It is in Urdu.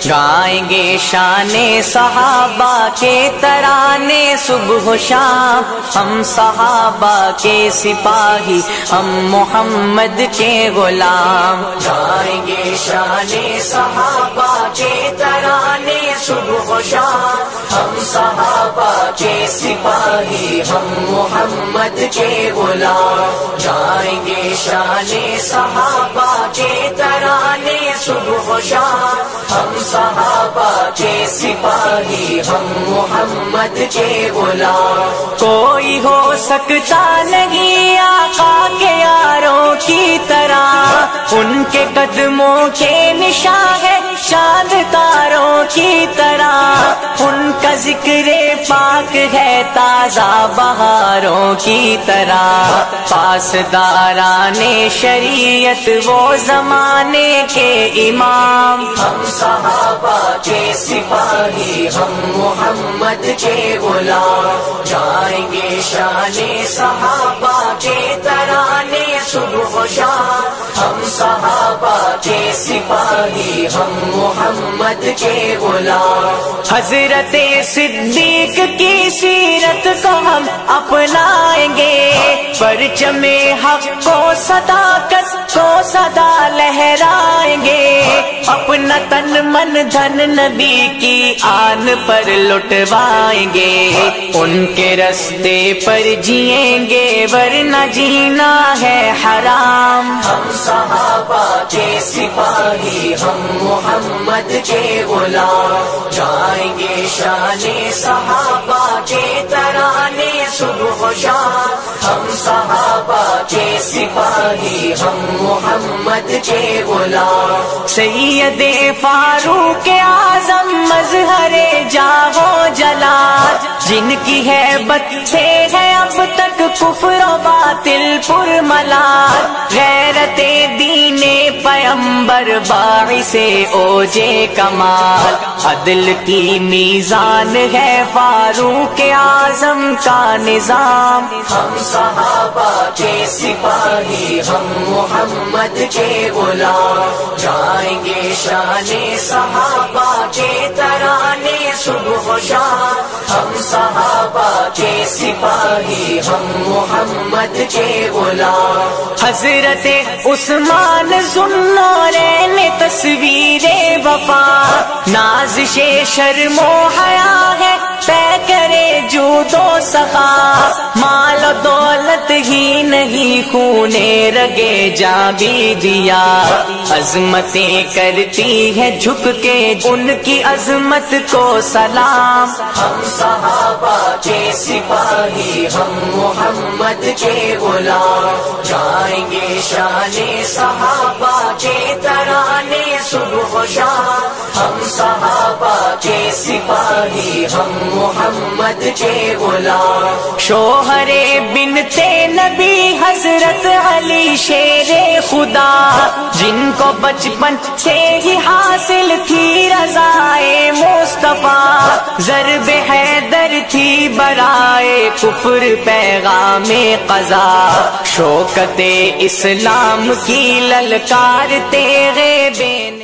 گائیں گے شان صحابہ کے ترانے صبح و شام، ہم صحابہ کے سپاہی، ہم محمد کے غلام۔ گائیں گے شان صحابہ کے ترانے صبح و شام، ہم صحابہ کے سپاہی، ہم محمد کے غلام۔ گائیں گے شان صحابہ کے ترانے صبح و شام، ہم صحابہ کے سپاہی، ہم محمد کے غلام۔ کوئی ہو سکتا نہیں آقا کے یاروں کی طرح، ان کے قدموں کے نشان ہے چاند تاروں کی طرح، ان کا ذکر پاک ہے تازہ بہاروں کی طرح۔ پاسداران شریعت وہ زمانے کے امام، ہم صحابہ کے سپاہی، ہم محمد کے غلام۔ جائیں گے شان صحابہ کے ترانے صبح و شام، ہم صحابہ کے سپاہی، ہم محمد کے غلام۔ حضرت صدیق کی سیرت کو ہم اپنائیں گے، پرچم حق کو صداقت کو صدا لہرائیں گے، اپنا تن من دھن نبی کی آن پر لٹوائیں گے، ان کے رستے پر جئیں گے ورنہ جینا ہے حرام۔ ہم صحابہ کے سپاہی، ہم محمد کے غلام۔ جائیں گے شان صحابہ کے ترانے صبح و شام، ہم صحابہ کے سپاہی، ہم محمد کے غلام۔ سید فاروق اعظم مظہر جاہ و جلال، جن کی ہیبت سے ہے اب تک کفر و باطل پرملال، غیرت دین پیمبر باعث اوج کمال، عدل کی میزان ہے فاروق اعظم کا نظام۔ ہم صحابہ کے سپاہی، ہم محمد کے غلام۔ جائیں گے شان صحابہ کے ترانے صبح و شام، ہم صحابہ کے سپاہی، ہم محمد کے غلام۔ حضرت عثمان ذوالنورین تصویر وفا، نازش شرم و حیا ہے پیکر جود و سخا، مال و دولت ہی نہیں خون رگے جاں بھی دیا، عظمتیں کرتی ہے جھک کے ان کی عظمت کو سلام۔ ہم صحابہ کے سپاہی، ہم محمد کے غلام۔ جائیں گے شان صحابہ کے ترانے صبح و شام، ہم صحابہ کے سپاہی، ہم محمد کے غلام۔ شوہر بنت نبی حضرت علی شیر خدا، جن کو بچپن سے ہی حاصل تھی رضائے مصطفیٰ، ضرب حیدر تھی برائے کفر پیغام قضا، شوکت اسلام کی للکار تیغ بین